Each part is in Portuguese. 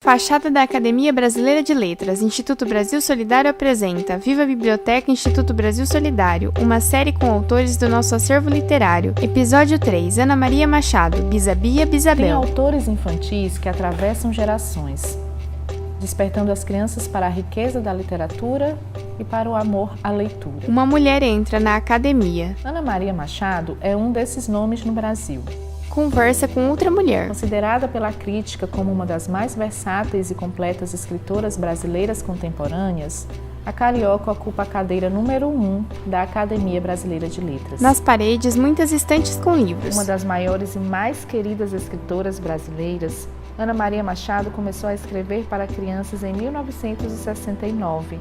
Fachada da Academia Brasileira de Letras, Instituto Brasil Solidário apresenta Viva a Biblioteca Instituto Brasil Solidário, uma série com autores do nosso acervo literário. Episódio 3, Ana Maria Machado, Bisabia, Bisabel. Tem autores infantis que atravessam gerações, despertando as crianças para a riqueza da literatura e para o amor à leitura. Uma mulher entra na academia. Ana Maria Machado é um desses nomes no Brasil. Conversa com outra mulher. Considerada pela crítica como uma das mais versáteis e completas escritoras brasileiras contemporâneas, a carioca ocupa a cadeira número 1 da Academia Brasileira de Letras. Nas paredes, muitas estantes com livros. Uma das maiores e mais queridas escritoras brasileiras, Ana Maria Machado começou a escrever para crianças em 1969,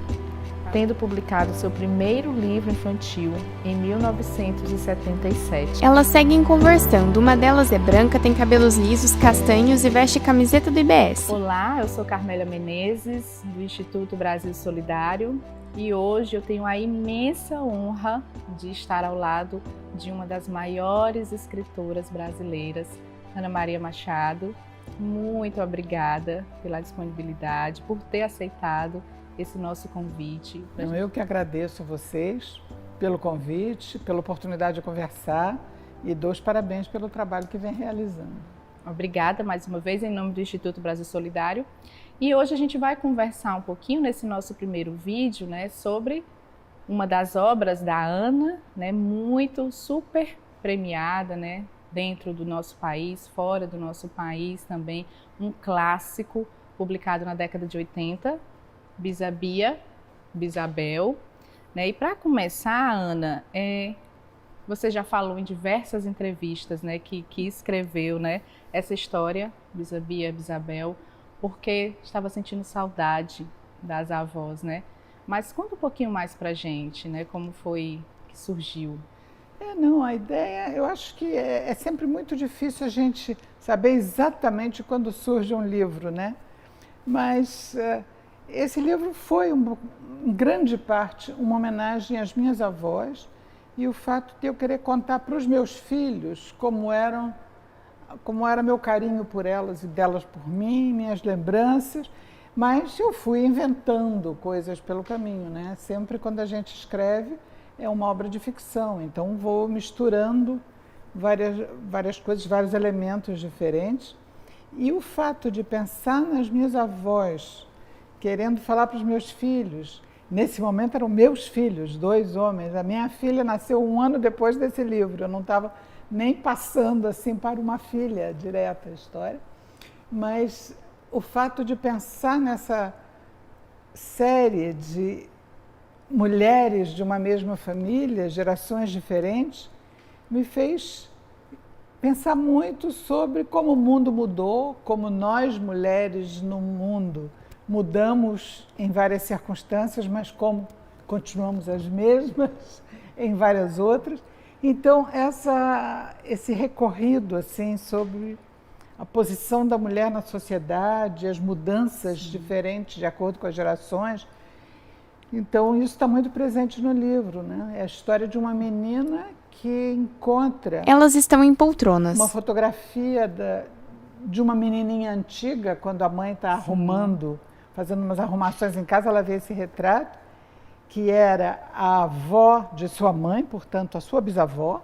tendo publicado seu primeiro livro infantil em 1977. Elas seguem conversando. Uma delas é branca, tem cabelos lisos, castanhos e veste camiseta do IBS. Olá, eu sou Carmélia Menezes, do Instituto Brasil Solidário, e hoje eu tenho a imensa honra de estar ao lado de uma das maiores escritoras brasileiras, Ana Maria Machado. Muito obrigada pela disponibilidade, por ter aceitado esse nosso convite. Eu que agradeço a vocês pelo convite, pela oportunidade de conversar e dou os parabéns pelo trabalho que vem realizando. Obrigada mais uma vez em nome do Instituto Brasil Solidário. E hoje a gente vai conversar um pouquinho nesse nosso primeiro vídeo, sobre uma das obras da Ana, muito super premiada, dentro do nosso país, fora do nosso país também, um clássico publicado na década de 80, Bisabia, Bisabel. E para começar, Ana, você já falou em diversas entrevistas que escreveu essa história, Bisabia, Bisabel, porque estava sentindo saudade das avós, Mas conta um pouquinho mais para a gente, como foi que surgiu. A ideia, eu acho que é sempre muito difícil a gente saber exatamente quando surge um livro, Mas esse livro foi, em grande parte, uma homenagem às minhas avós e o fato de eu querer contar para os meus filhos como era meu carinho por elas e delas por mim, minhas lembranças, mas eu fui inventando coisas pelo caminho, Sempre quando a gente escreve é uma obra de ficção, então vou misturando várias coisas, vários elementos diferentes. E o fato de pensar nas minhas avós, querendo falar para os meus filhos, nesse momento eram meus filhos, 2 homens, a minha filha nasceu 1 ano depois desse livro, eu não estava nem passando assim para uma filha direta a história, mas o fato de pensar nessa série de mulheres de uma mesma família, gerações diferentes, me fez pensar muito sobre como o mundo mudou, como nós mulheres no mundo mudamos em várias circunstâncias, mas como continuamos as mesmas em várias outras. Então, esse recorrido assim, sobre a posição da mulher na sociedade, as mudanças diferentes de acordo com as gerações, então isso está muito presente no livro. É a história de uma menina que encontra... Elas estão em poltronas. Uma fotografia de uma menininha antiga, quando a mãe está arrumando, fazendo umas arrumações em casa, ela vê esse retrato, que era a avó de sua mãe, portanto, a sua bisavó,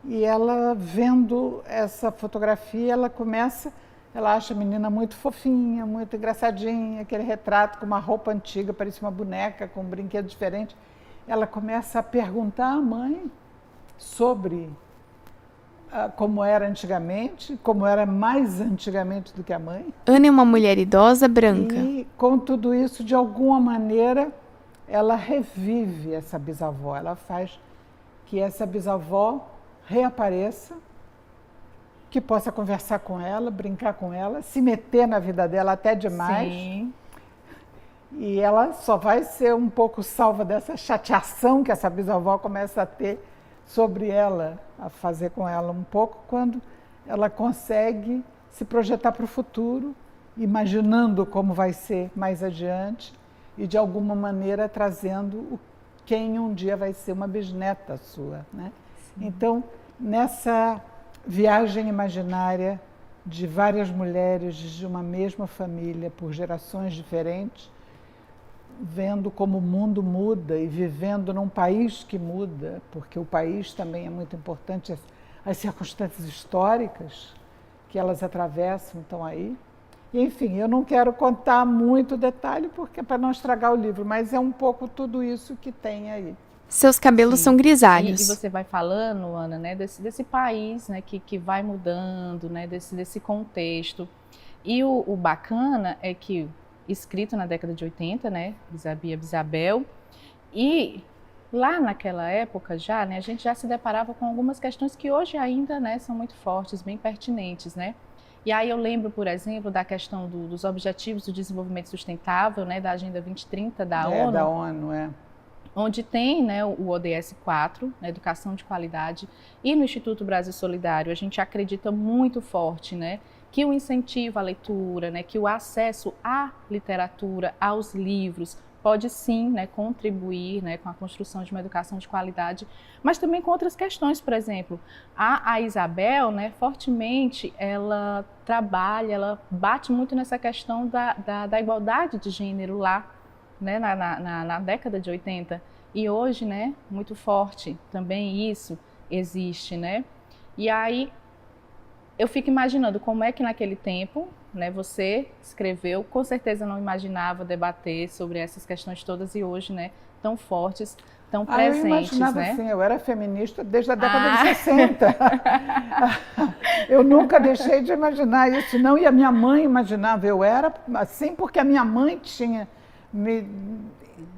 e ela, vendo essa fotografia, ela acha a menina muito fofinha, muito engraçadinha, aquele retrato com uma roupa antiga, parecia uma boneca, com um brinquedo diferente. Ela começa a perguntar à mãe sobre como era antigamente, como era mais antigamente do que a mãe. Ana é uma mulher idosa, branca. E com tudo isso, de alguma maneira, ela revive essa bisavó, ela faz que essa bisavó reapareça, que possa conversar com ela, brincar com ela, se meter na vida dela até demais. Sim. E ela só vai ser um pouco salva dessa chateação que essa bisavó começa a ter sobre ela, a fazer com ela um pouco, quando ela consegue se projetar para o futuro, imaginando como vai ser mais adiante e, de alguma maneira, trazendo quem um dia vai ser uma bisneta sua. Então, nessa viagem imaginária de várias mulheres de uma mesma família, por gerações diferentes, vendo como o mundo muda e vivendo num país que muda, porque o país também é muito importante, as circunstâncias históricas que elas atravessam estão aí. E, enfim, eu não quero contar muito detalhe porque é para não estragar o livro, mas é um pouco tudo isso que tem aí. Seus cabelos são grisalhos. E você vai falando, Ana, né, desse país, né, que vai mudando, né, desse contexto. E o bacana é que, escrito na década de 80, né, Bisabel, e lá naquela época já, né, a gente já se deparava com algumas questões que hoje ainda, né, são muito fortes, bem pertinentes, né. E aí eu lembro, por exemplo, da questão dos Objetivos do Desenvolvimento Sustentável, né, da Agenda 2030 da ONU. Da ONU, Onde tem, né, o ODS 4, né, Educação de Qualidade, e no Instituto Brasil Solidário a gente acredita muito forte, né, que o incentivo à leitura, né, que o acesso à literatura, aos livros, pode sim, né, contribuir, né, com a construção de uma educação de qualidade, mas também com outras questões, por exemplo, a Isabel, né, fortemente, ela trabalha, ela bate muito nessa questão da igualdade de gênero lá, né, na década de 80, e hoje, né, muito forte também isso existe, né, e aí eu fico imaginando como é que naquele tempo, né, você escreveu, com certeza não imaginava debater sobre essas questões todas e hoje, né, tão fortes, tão presentes, eu imaginava, né? Assim, eu era feminista desde a década de 60. Eu nunca deixei de imaginar isso, não, e a minha mãe imaginava, eu era assim porque a minha mãe tinha me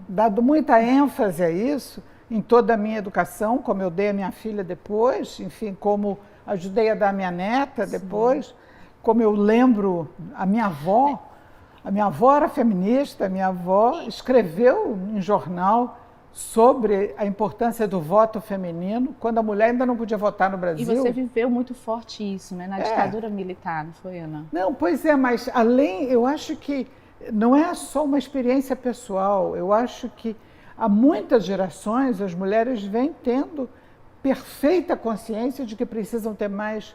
dado muita ênfase a isso em toda a minha educação, como eu dei a minha filha depois, enfim, como ajudei a dar a minha neta depois, como eu lembro a minha avó era feminista, a minha avó escreveu em jornal sobre a importância do voto feminino, quando a mulher ainda não podia votar no Brasil. E você viveu muito forte isso, né, na ditadura militar, não foi, Ana? Não, pois é, mas além, eu acho que não é só uma experiência pessoal, eu acho que há muitas gerações as mulheres vêm tendo perfeita consciência de que precisam ter mais,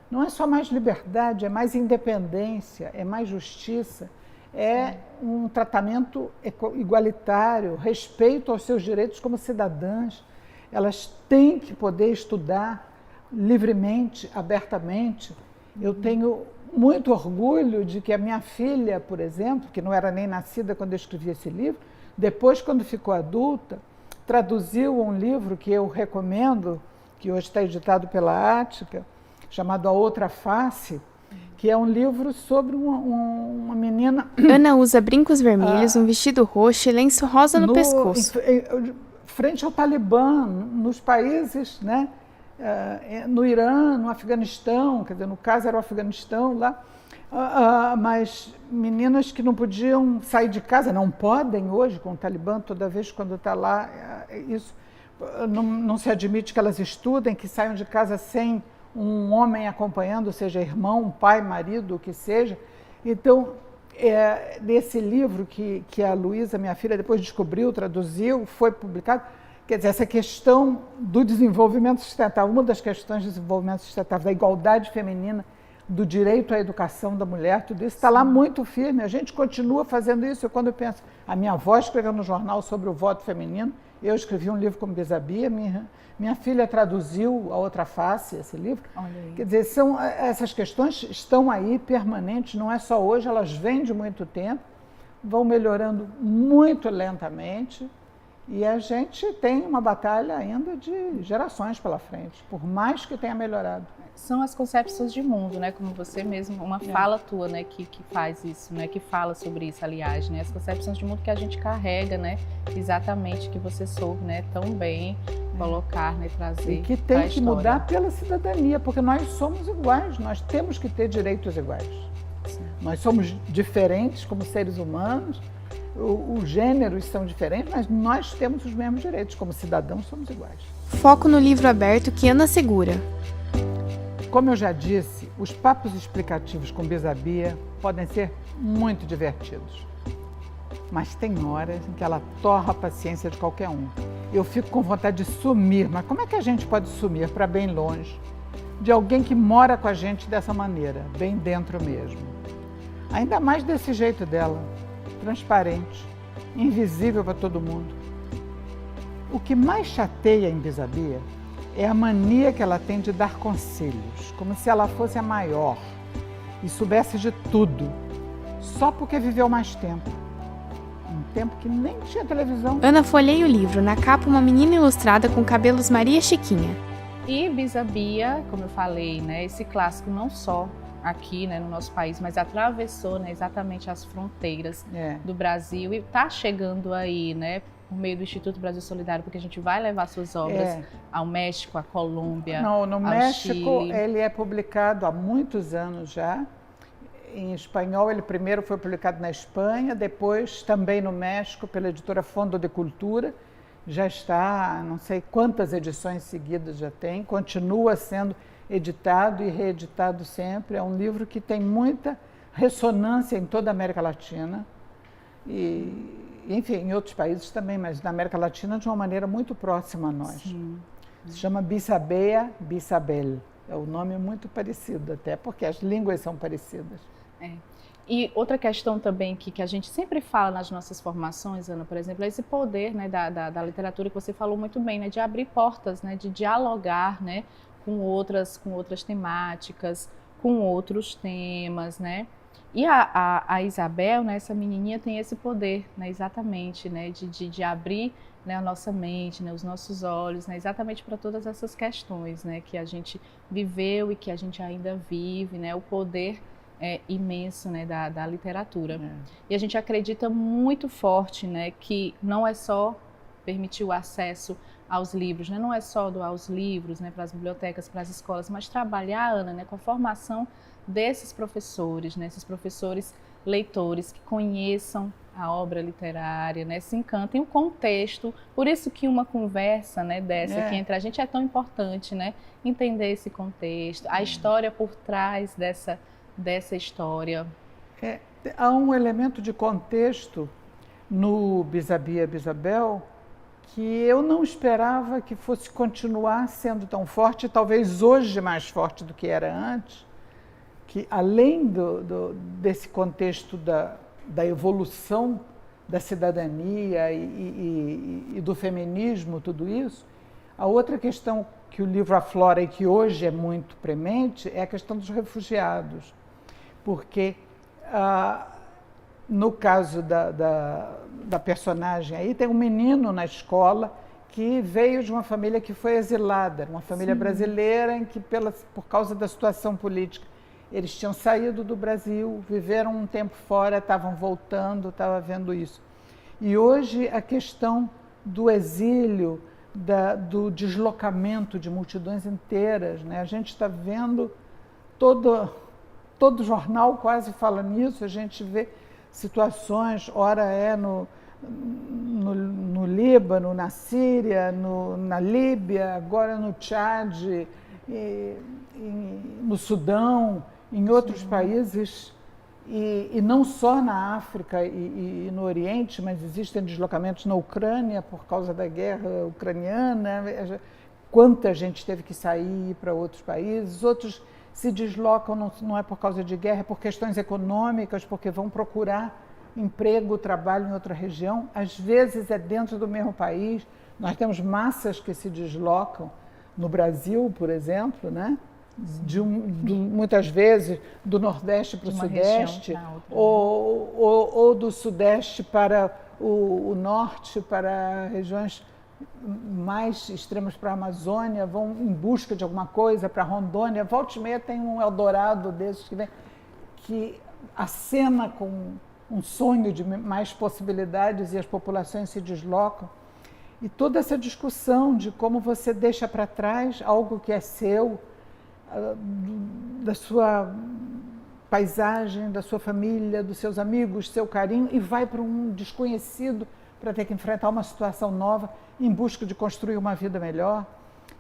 não é só mais liberdade, é mais independência, é mais justiça, é um tratamento igualitário, respeito aos seus direitos como cidadãs. Elas têm que poder estudar livremente, abertamente. Eu tenho muito orgulho de que a minha filha, por exemplo, que não era nem nascida quando eu escrevi esse livro, depois, quando ficou adulta, traduziu um livro que eu recomendo, que hoje está editado pela Ática, chamado A Outra Face, que é um livro sobre uma menina... Ana usa brincos vermelhos, um vestido roxo e lenço rosa no pescoço. Frente ao Talibã, nos países, né? No Irã, no Afeganistão, quer dizer, no caso era o Afeganistão lá, mas meninas que não podiam sair de casa, não podem hoje com o Talibã, toda vez quando está lá, isso não se admite que elas estudem, que saiam de casa sem um homem acompanhando, seja irmão, pai, marido, o que seja. Então, nesse livro que a Luísa, minha filha, depois descobriu, traduziu, foi publicado, quer dizer, essa questão do desenvolvimento sustentável, uma das questões do desenvolvimento sustentável, da igualdade feminina, do direito à educação da mulher, tudo isso está lá muito firme, a gente continua fazendo isso. Quando eu penso, a minha avó escreveu no jornal sobre o voto feminino, eu escrevi um livro como Bisabia, minha filha traduziu A Outra Face, esse livro. Quer dizer, essas questões estão aí permanentes, não é só hoje, elas vêm de muito tempo, vão melhorando muito lentamente, e a gente tem uma batalha ainda de gerações pela frente, por mais que tenha melhorado. São as concepções de mundo, né? Como você mesmo, uma fala tua, né? Que faz isso, né? Que fala sobre isso, aliás, né? As concepções de mundo que a gente carrega, né? Exatamente, que você soube, né? Tão bem colocar, né? Trazer. E que tem que mudar pela cidadania, porque nós somos iguais, nós temos que ter direitos iguais. Sim. Nós somos diferentes como seres humanos, os gêneros são diferentes, mas nós temos os mesmos direitos, como cidadãos somos iguais. Foco no livro aberto que Ana segura. Como eu já disse, os papos explicativos com Bisabia podem ser muito divertidos, mas tem horas em que ela torra a paciência de qualquer um. Eu fico com vontade de sumir, mas como é que a gente pode sumir para bem longe? de alguém que mora com a gente dessa maneira, bem dentro mesmo. Ainda mais desse jeito dela, transparente, invisível para todo mundo. O que mais chateia em Bisabia é a mania que ela tem de dar conselhos, como se ela fosse a maior e soubesse de tudo, só porque viveu mais tempo. Um tempo que nem tinha televisão. Ana folheia o livro, na capa uma menina ilustrada com cabelos Maria Chiquinha. E Bisabia, como eu falei, né, esse clássico não só aqui, né, no nosso país, mas atravessou, né, exatamente as fronteiras do Brasil e está chegando aí, né, por meio do Instituto Brasil Solidário, porque a gente vai levar suas obras ao México, à Colômbia, no ao México Chile. Ele é publicado há muitos anos já. Em espanhol, ele primeiro foi publicado na Espanha, depois também no México pela editora Fondo de Cultura. Já está, não sei quantas edições seguidas já tem, continua sendo editado e reeditado sempre. É um livro que tem muita ressonância em toda a América Latina e, enfim, em outros países também, mas na América Latina de uma maneira muito próxima a nós. Sim. Se chama Bisabea Bisabel. É um nome muito parecido até, porque as línguas são parecidas. E outra questão também que a gente sempre fala nas nossas formações, Ana, por exemplo, é esse poder, né, da literatura que você falou muito bem, né, de abrir portas, né, de dialogar, né, com outras temáticas, com outros temas, né. E a Isabel, né, essa menininha tem esse poder, né, exatamente, né, de abrir, né, a nossa mente, né, os nossos olhos, né, exatamente para todas essas questões, né, que a gente viveu e que a gente ainda vive, né, o poder imenso, né, da literatura. E a gente acredita muito forte, né, que não é só permitir o acesso aos livros, né, não é só doar os livros, né, para as bibliotecas, para as escolas, mas trabalhar, Ana, né, com a formação desses professores, né, esses professores leitores que conheçam a obra literária, né, se encantem o contexto. Por isso que uma conversa, né, dessa aqui entre a gente é tão importante, né, entender esse contexto, a história por trás dessa história. Há um elemento de contexto no Bisabia Bisabel que eu não esperava que fosse continuar sendo tão forte, talvez hoje mais forte do que era antes, que além desse contexto da evolução da cidadania e do feminismo, tudo isso, a outra questão que o livro aflora e que hoje é muito premente é a questão dos refugiados. Porque, no caso da personagem aí, tem um menino na escola que veio de uma família que foi exilada, uma família brasileira em que, por causa da situação política, eles tinham saído do Brasil, viveram um tempo fora, estavam voltando, estava vendo isso. E hoje a questão do exílio, do deslocamento de multidões inteiras, né? A gente está vendo todo jornal quase fala nisso, a gente vê situações, ora no Líbano, na Síria, na Líbia, agora no Tchad, no Sudão, em outros países, e não só na África e no Oriente, mas existem deslocamentos na Ucrânia por causa da guerra ucraniana. Quanta gente teve que sair para outros países, outros se deslocam, não é por causa de guerra, é por questões econômicas, porque vão procurar emprego, trabalho em outra região. Às vezes é dentro do mesmo país. Nós temos massas que se deslocam no Brasil, por exemplo, né? Muitas vezes do Nordeste para o Sudeste, ou do Sudeste para o Norte, para regiões mais extremas, para a Amazônia, vão em busca de alguma coisa, para Rondônia. Volta e meia tem um Eldorado desses que vem, que acena com um sonho de mais possibilidades e as populações se deslocam. E toda essa discussão de como você deixa para trás algo que é seu, da sua paisagem, da sua família, dos seus amigos, seu carinho, e vai para um desconhecido para ter que enfrentar uma situação nova em busca de construir uma vida melhor.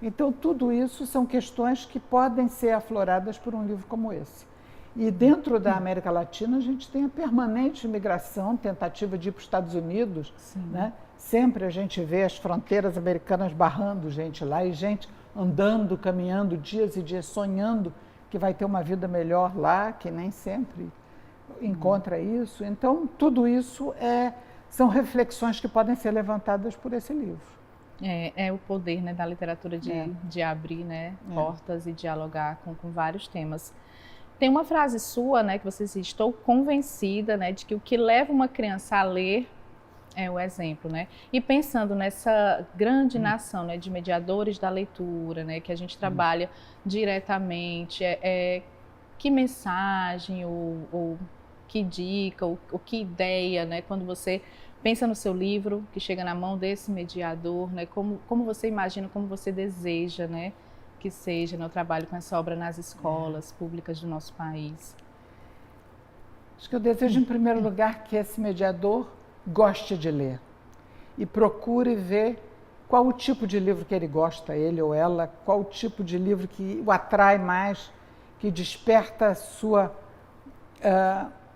Então, tudo isso são questões que podem ser afloradas por um livro como esse. E dentro da América Latina a gente tem a permanente imigração, tentativa de ir para os Estados Unidos, né? Sempre a gente vê as fronteiras americanas barrando gente lá e gente andando, caminhando dias e dias, sonhando que vai ter uma vida melhor lá, que nem sempre encontra isso. Então, tudo isso são reflexões que podem ser levantadas por esse livro. É o poder, né, da literatura de abrir, né, portas e dialogar com vários temas. Tem uma frase sua, né, que você diz: estou convencida, né, de que o que leva uma criança a ler é o exemplo, né? E pensando nessa grande nação, né, de mediadores da leitura, né, que a gente trabalha diretamente, que mensagem ou que dica, ou que ideia, né, quando você pensa no seu livro que chega na mão desse mediador, né, como você imagina, como você deseja, né, que seja, né, o trabalho com essa obra nas escolas públicas do nosso país? Acho que eu desejo, em primeiro lugar, que esse mediador goste de ler e procure ver qual o tipo de livro que ele gosta, ele ou ela, qual o tipo de livro que o atrai mais, que desperta a sua,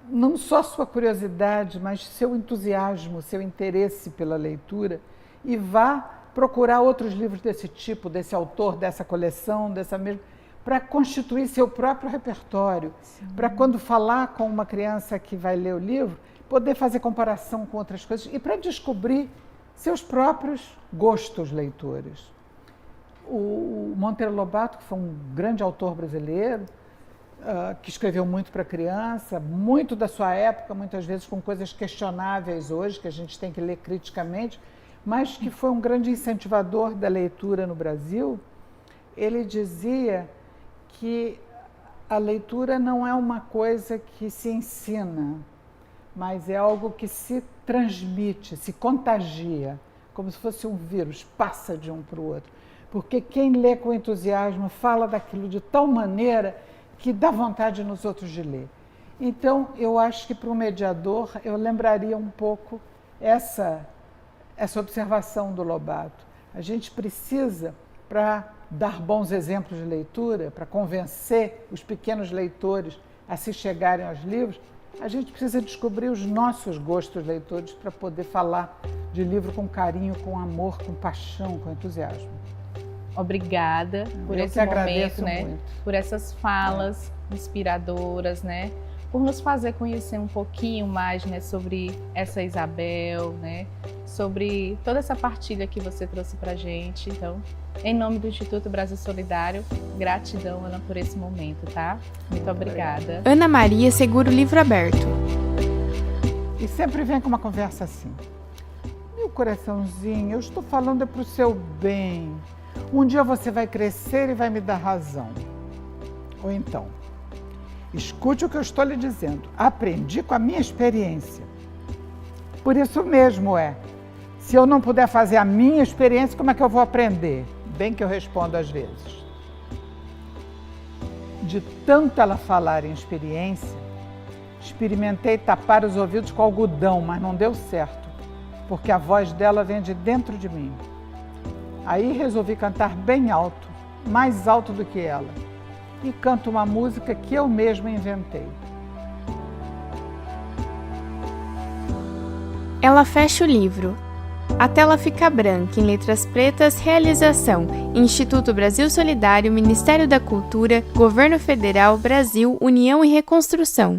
não só sua curiosidade, mas seu entusiasmo, seu interesse pela leitura, e vá procurar outros livros desse tipo, desse autor, dessa coleção, dessa mesma, para constituir seu próprio repertório, para quando falar com uma criança que vai ler o livro, poder fazer comparação com outras coisas e para descobrir seus próprios gostos leitores. O Monteiro Lobato, que foi um grande autor brasileiro, que escreveu muito para criança, muito da sua época, muitas vezes com coisas questionáveis hoje, que a gente tem que ler criticamente, mas que foi um grande incentivador da leitura no Brasil. Ele dizia que a leitura não é uma coisa que se ensina, mas é algo que se transmite, se contagia, como se fosse um vírus, passa de um para o outro. Porque quem lê com entusiasmo fala daquilo de tal maneira que dá vontade nos outros de ler. Então, eu acho que para o mediador, eu lembraria um pouco essa observação do Lobato. A gente precisa, para dar bons exemplos de leitura, para convencer os pequenos leitores a se chegarem aos livros, a gente precisa descobrir os nossos gostos leitores para poder falar de livro com carinho, com amor, com paixão, com entusiasmo. Obrigada por esse momento, né? Muito. Por essas falas inspiradoras, né? Por nos fazer conhecer um pouquinho mais, né, sobre essa Isabel, né? Sobre toda essa partilha que você trouxe para a gente. Então, em nome do Instituto Brasil Solidário, gratidão, Ana, por esse momento, tá? Muito obrigada. Ana Maria segura o livro aberto. E sempre vem com uma conversa assim: meu coraçãozinho, eu estou falando para o seu bem. Um dia você vai crescer e vai me dar razão. Ou então, escute o que eu estou lhe dizendo. Aprendi com a minha experiência. Por isso mesmo se eu não puder fazer a minha experiência, como é que eu vou aprender? Bem que eu respondo às vezes. De tanto ela falar em experiência, experimentei tapar os ouvidos com algodão, mas não deu certo, porque a voz dela vem de dentro de mim. Aí resolvi cantar bem alto, mais alto do que ela, e canto uma música que eu mesma inventei. Ela fecha o livro. A tela fica branca, em letras pretas. Realização: Instituto Brasil Solidário, Ministério da Cultura, Governo Federal, Brasil, União e Reconstrução.